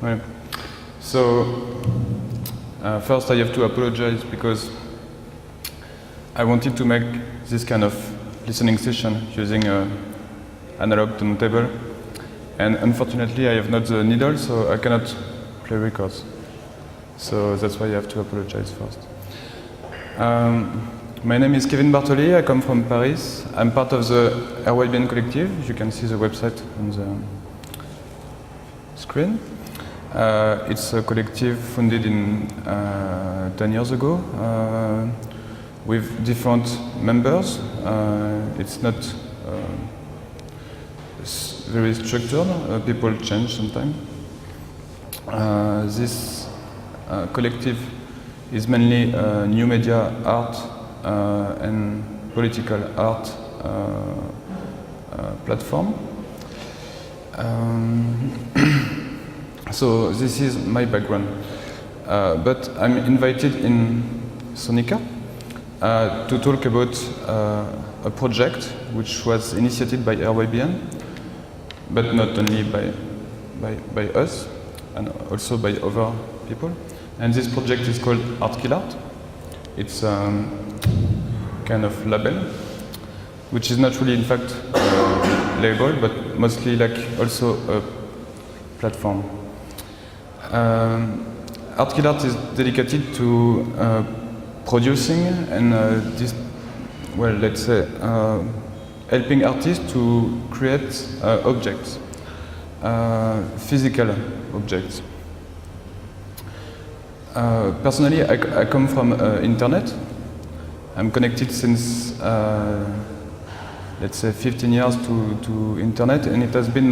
Right. So first I have to apologize because I wanted to make this kind of listening session using analog turntable, and unfortunately I have not the needle, so I cannot play records. So that's why I have to apologize first. My name is Kevin Bartoli, I come from Paris. I'm part of the RYBN collective. You can see the website on the screen. It's a collective founded in 10 years ago with different members. It's not very structured. People change sometimes. This collective is mainly new media art and political art platform. So this is my background, but I'm invited in Sonica to talk about a project which was initiated by RYBN, but not only by us, and also by other people. And this project is called Artkillart. It's kind of label, which is not really in fact a label, but mostly like also a platform. Artkillart is dedicated to producing and well, let's say, helping artists to create objects, physical objects. Personally, I come from internet. I'm connected since, let's say, 15 years to internet, and it has been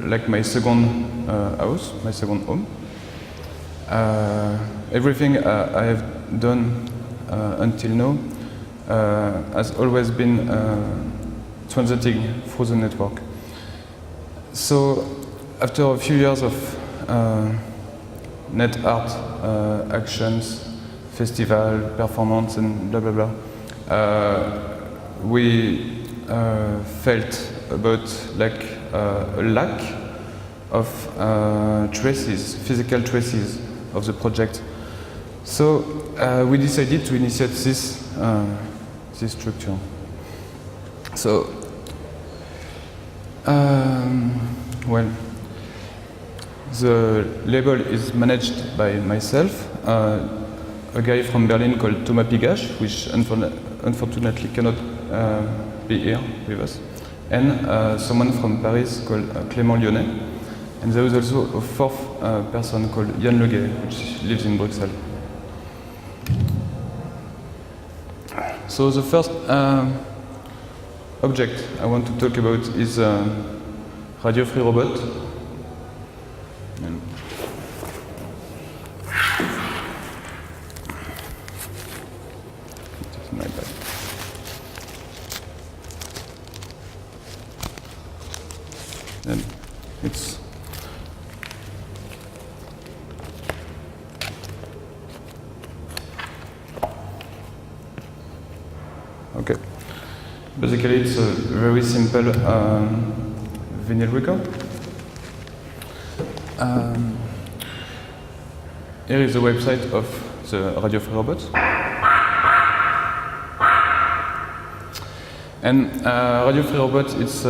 like my second house, my second home. Everything I have done until now has always been transiting through the network. So after a few years of net art actions, festival, performance, and blah blah blah, we felt about like a lack of traces, physical traces of the project. So we decided to initiate this structure. So, well, the label is managed by myself, a guy from Berlin called Thomas Pigache, which unfortunately cannot be here with us, and someone from Paris called Clément Lyonnais. And there is also a fourth person called Yann Leguet, which lives in Brussels. So the first object I want to talk about is Radio Free Robot. And it's okay. Basically, it's a very simple vinyl record. Here is the website of the Radio Free Robot. And Radio Free Robot, it's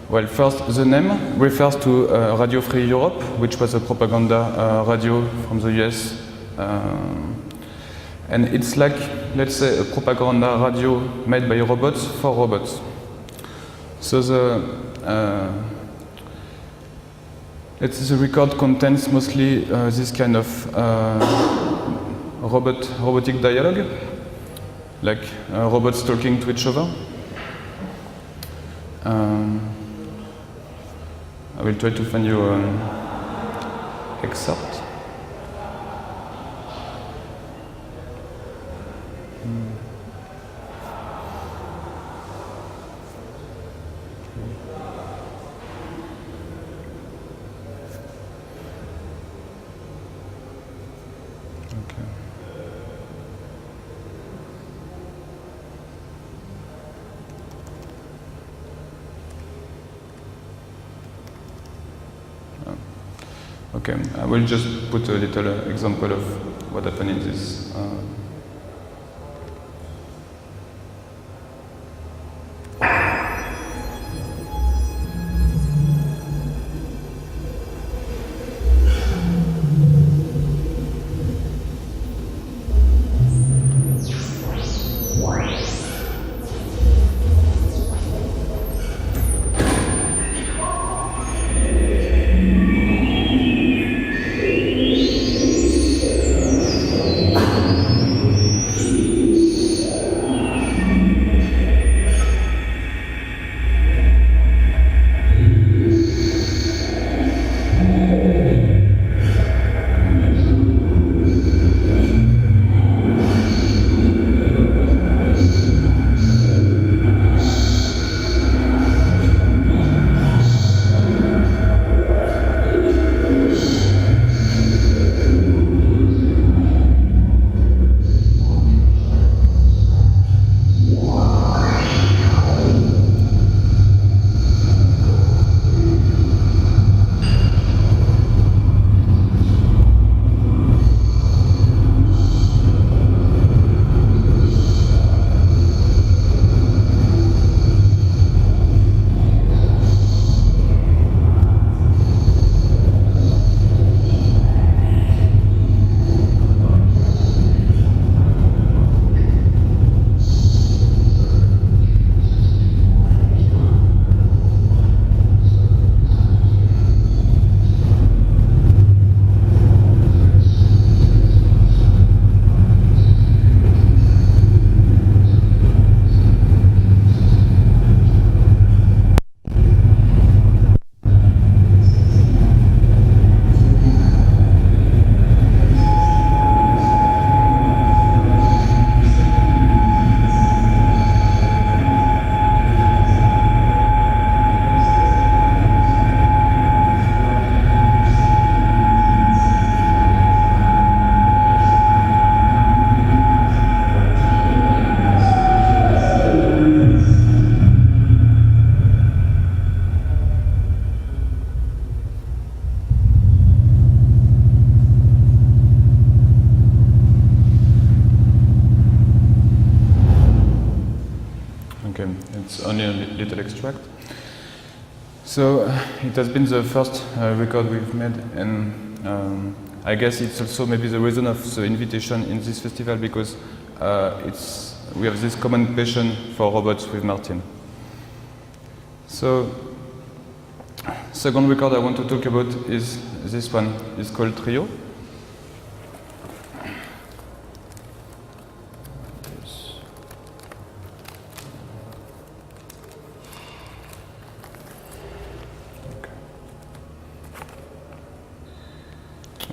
well, first, the name refers to Radio Free Europe, which was a propaganda radio from the US. And it's like, let's say, a propaganda radio made by robots for robots. So the record contains mostly this kind of robotic dialogue, like robots talking to each other. I will try to find you an excerpt. Okay, I will just put a little example of what happened in this. Okay, it's only a little extract. So it has been the first record we've made, and I guess it's also maybe the reason of the invitation in this festival, because we have this common passion for robots with Martin. So second record I want to talk about is this one. It's called Trio.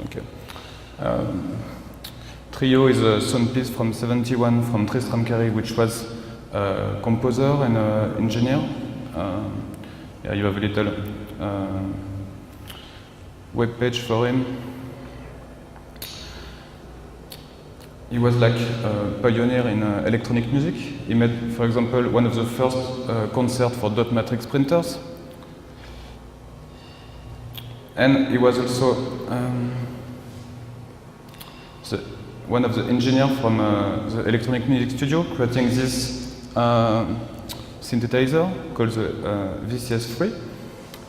Okay. Trio is a sound piece from '71 from Tristram Cary, which was a composer and an engineer. Yeah, you have a little web page for him. He was like a pioneer in electronic music. He made, for example, one of the first concerts for dot matrix printers. And he was also one of the engineers from the electronic music studio, creating this synthesizer called the VCS3,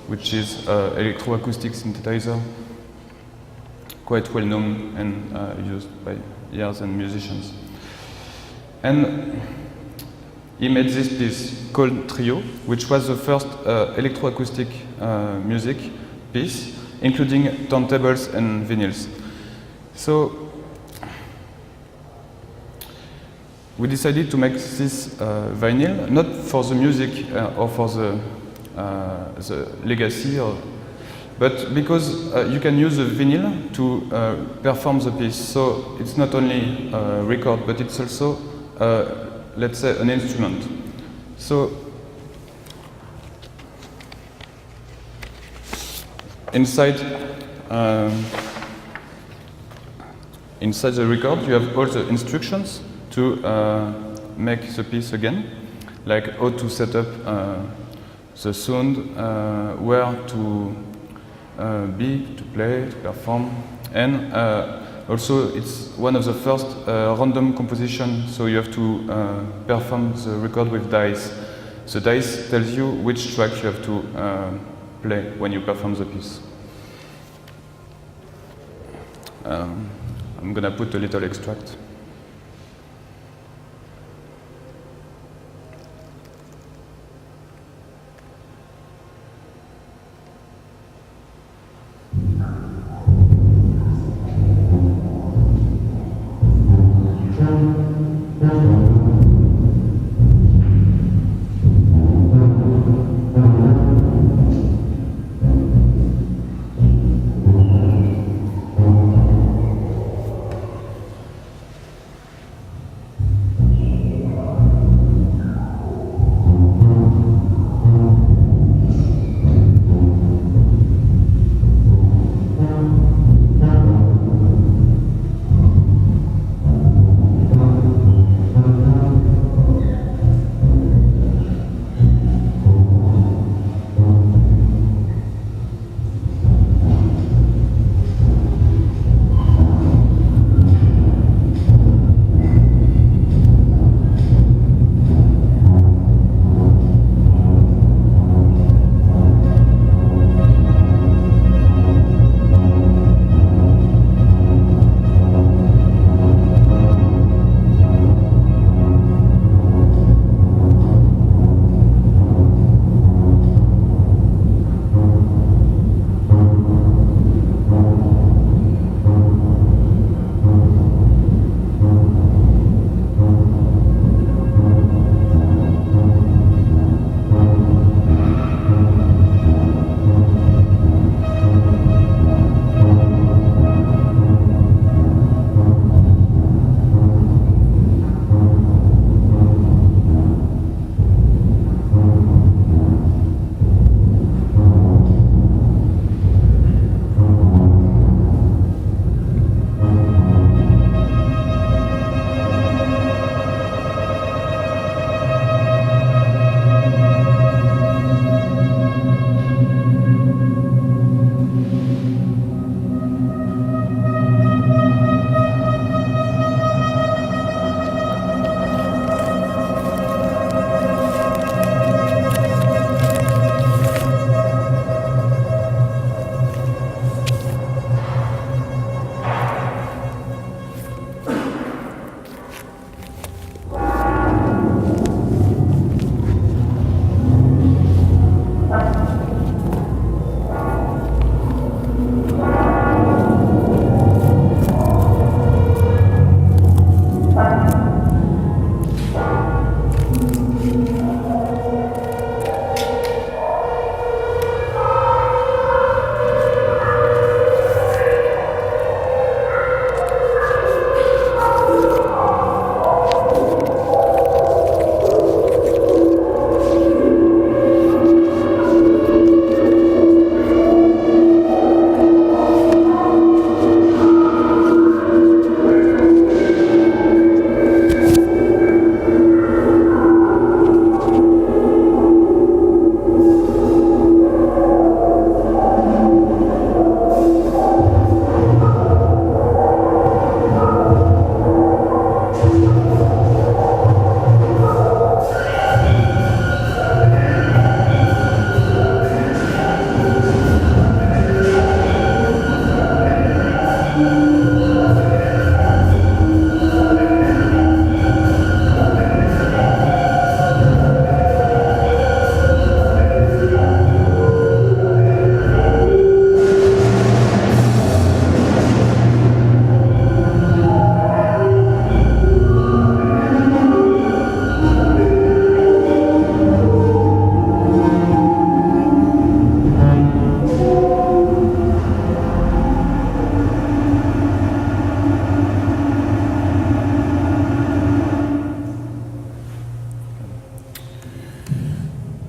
which is an electroacoustic synthesizer, quite well known and used by years and musicians. And he made this piece called Trio, which was the first electroacoustic music piece, including turntables and vinyls. So we decided to make this vinyl, not for the music or for the legacy, but because you can use the vinyl to perform the piece. So it's not only a record, but it's also, let's say, an instrument. So inside the record, you have all the instructions to make the piece again, like how to set up the sound, where to be, to play, to perform, and also it's one of the first random composition, so you have to perform the record with dice. The dice tells you which track you have to play when you perform the piece. I'm gonna put a little extract.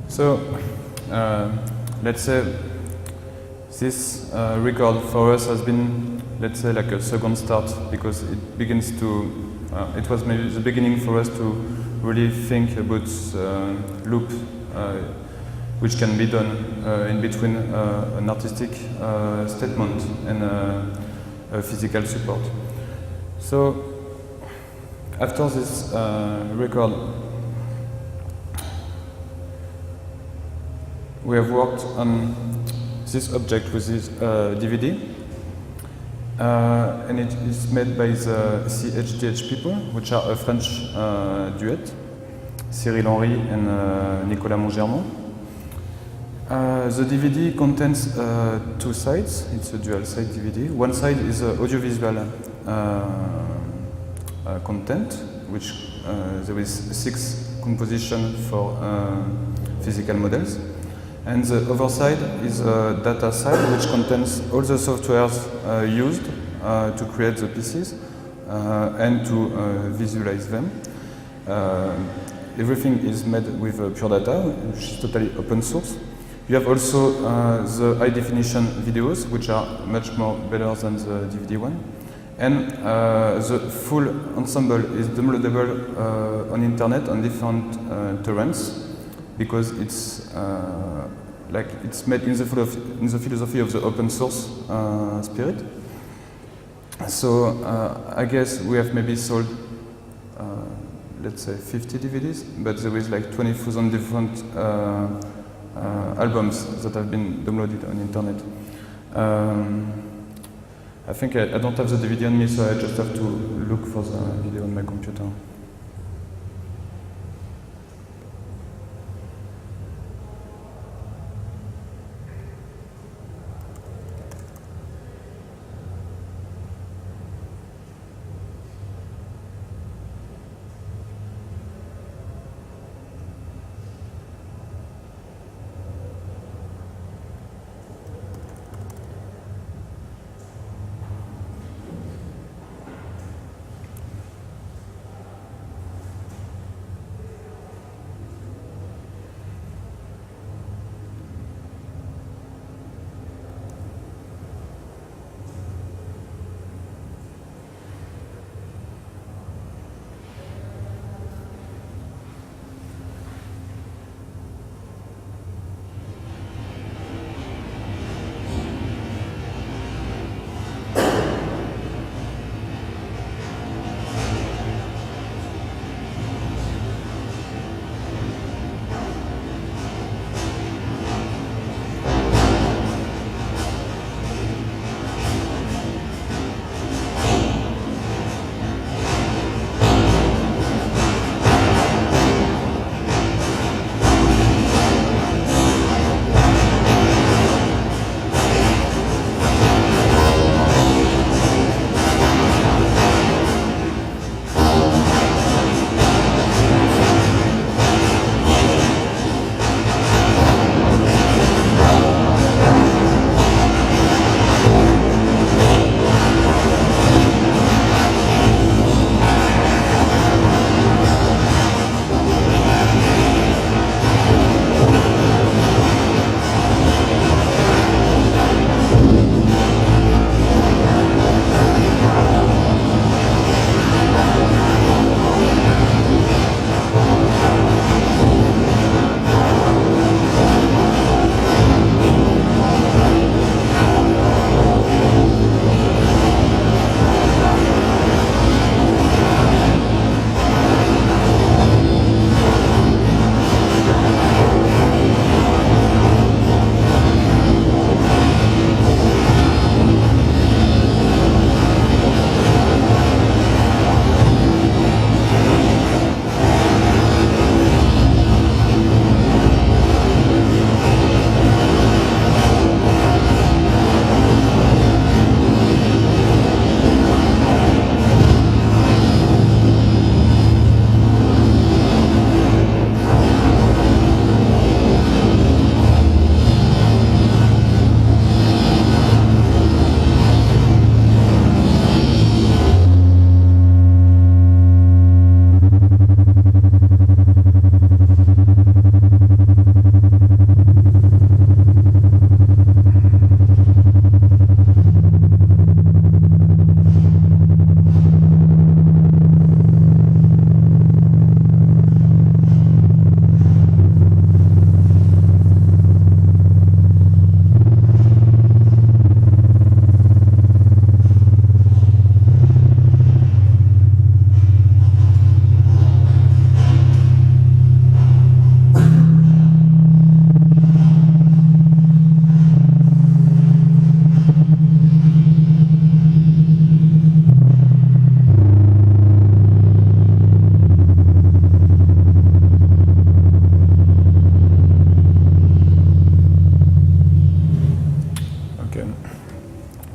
So let's say this record for us has been, let's say, like a second start, because it begins to, it was maybe the beginning for us to really think about loop which can be done in between an artistic statement and a physical support. So after this record, we have worked on this object with this DVD, and it is made by the CHDH people, which are a French duet, Cyril Henry and Nicolas Mongermont. The DVD contains two sides. It's a dual-side DVD. One side is audiovisual content, which there is 6 compositions for physical models. And the other side is a data side, which contains all the softwares used to create the pieces and to visualize them. Everything is made with pure data, which is totally open source. You have also the high definition videos, which are much more better than the DVD one. And the full ensemble is downloadable on internet on different torrents, because it's it's made in the philosophy of the open source spirit. So I guess we have maybe sold, let's say, 50 DVDs, but there is like 20,000 different albums that have been downloaded on internet. I think I don't have the DVD on me, so I just have to look for the video on my computer.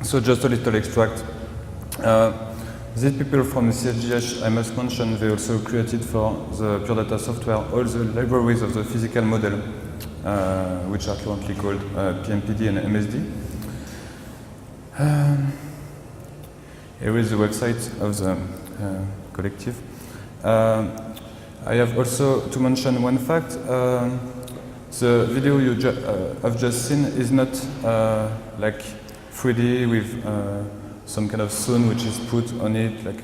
So just a little extract. These people from the CSGH, I must mention, they also created for the pure data software all the libraries of the physical model, which are currently called PMPD and MSD. Here is the website of the collective. I have also to mention one fact. The video you have just seen is not like 3D with some kind of sound which is put on it. Like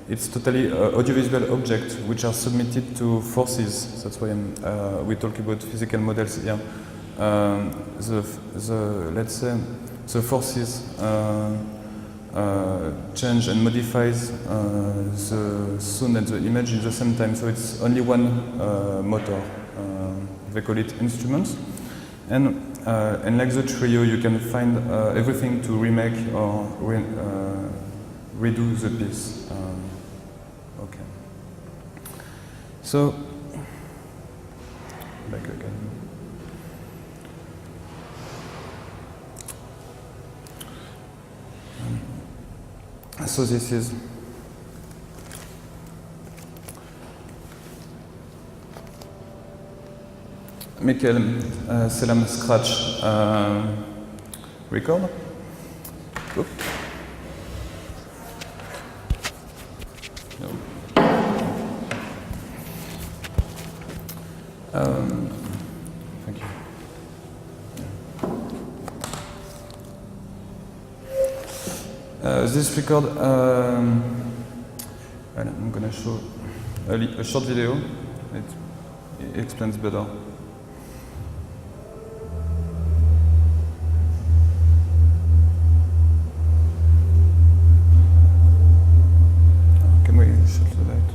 it's totally audiovisual objects which are submitted to forces. That's why we talk about physical models here. Let's say the forces change and modifies the sound and the image at the same time. So it's only one motor. They call it instruments. And like the trio, you can find everything to remake or redo the piece. Okay. So, back again. So this is Michael Selam scratch record. Oop. No. Thank you. This record, I'm going to show a short video. It explains better. Can we shut the light?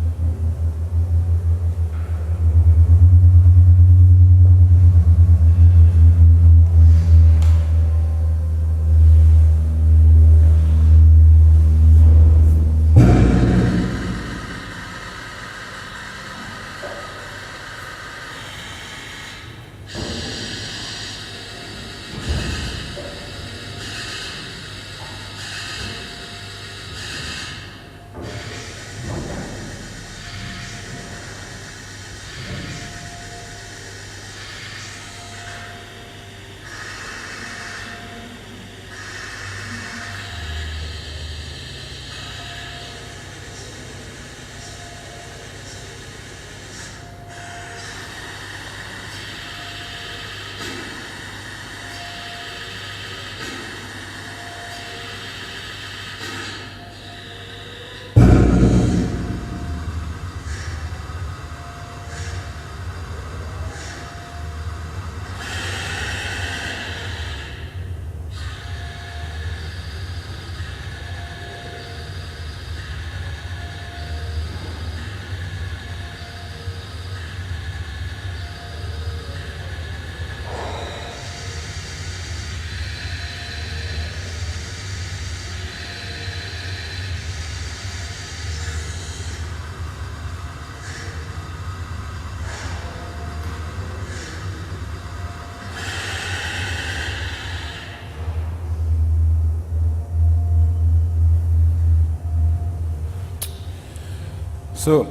So,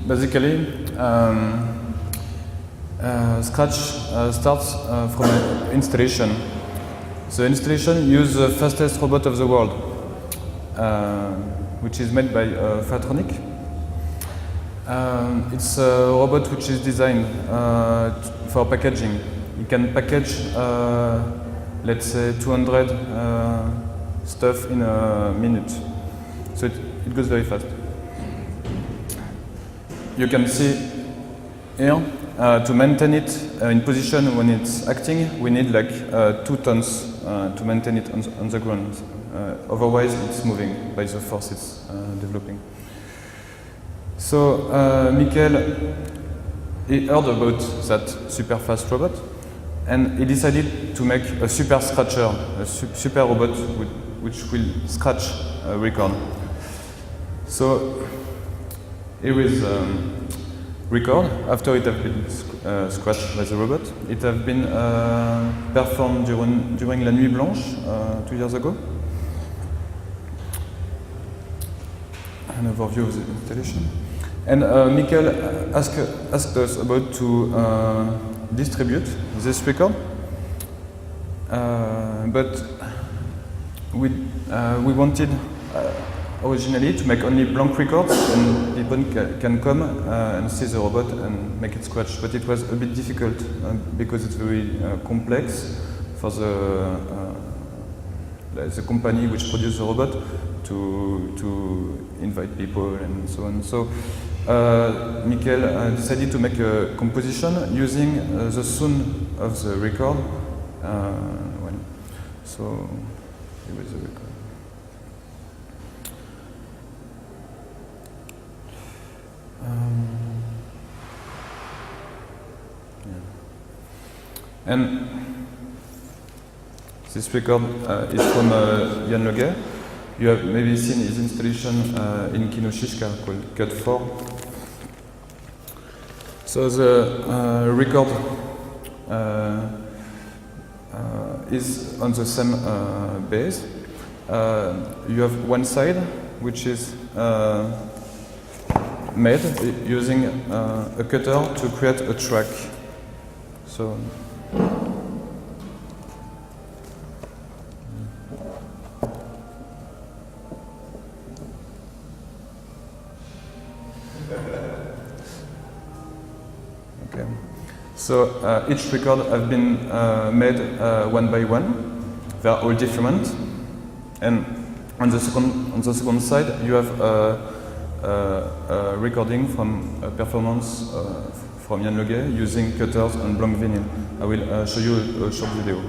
basically, Scratch starts from an installation. The installation uses the fastest robot of the world, which is made by Fairtronic. It's a robot which is designed for packaging. It can package, let's say, 200 stuff in a minute. So it goes very fast. You can see here, to maintain it in position when it's acting, we need like 2 tons to maintain it on the ground. Otherwise, it's moving by the force it's developing. So, Michael, he heard about that super fast robot, and he decided to make a super scratcher, a super robot which will scratch a record. So, here is record after it has been scratched by the robot. It has been performed during La Nuit Blanche 2 years ago. An overview of the installation. And Mikkel asked us about to distribute this record, but we wanted originally to make only blank records, and people can come and see the robot and make it scratch. But it was a bit difficult because it's very complex for the company which produced the robot to invite people and so on. So Mikkel decided to make a composition using the sound of the record. So here is the record. And this record is from Jan Loge. You have maybe seen his installation in Kino Shishka called Cut 4. So the record is on the same base. You have one side which is made using a cutter to create a track. So okay. So each record has been made one by one. They are all different, and on the second side you have a recording from a performance from Jan Loge using cutters and blank vinyl. I will show you a short video.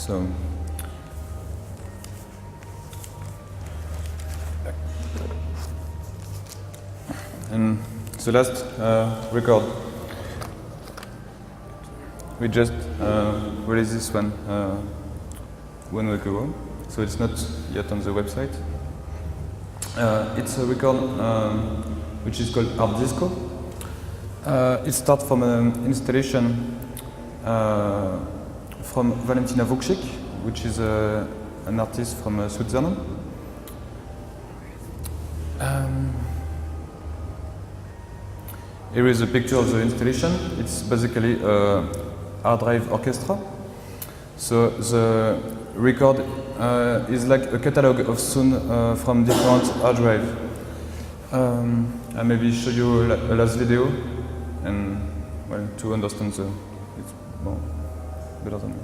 So and the last record, we just released this one 1 week ago, so it's not yet on the website. It's a record which is called Art Disco. It starts from an installation from Valentina Vuksik, which is an artist from Switzerland. Here is a picture of the installation. It's basically a hard drive orchestra. So the record is like a catalog of sound from different hard drive. I maybe show you a last video, and well, to understand it's more better than me.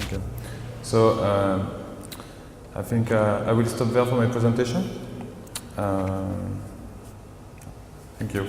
Okay. So I think I will stop there for my presentation. Thank you.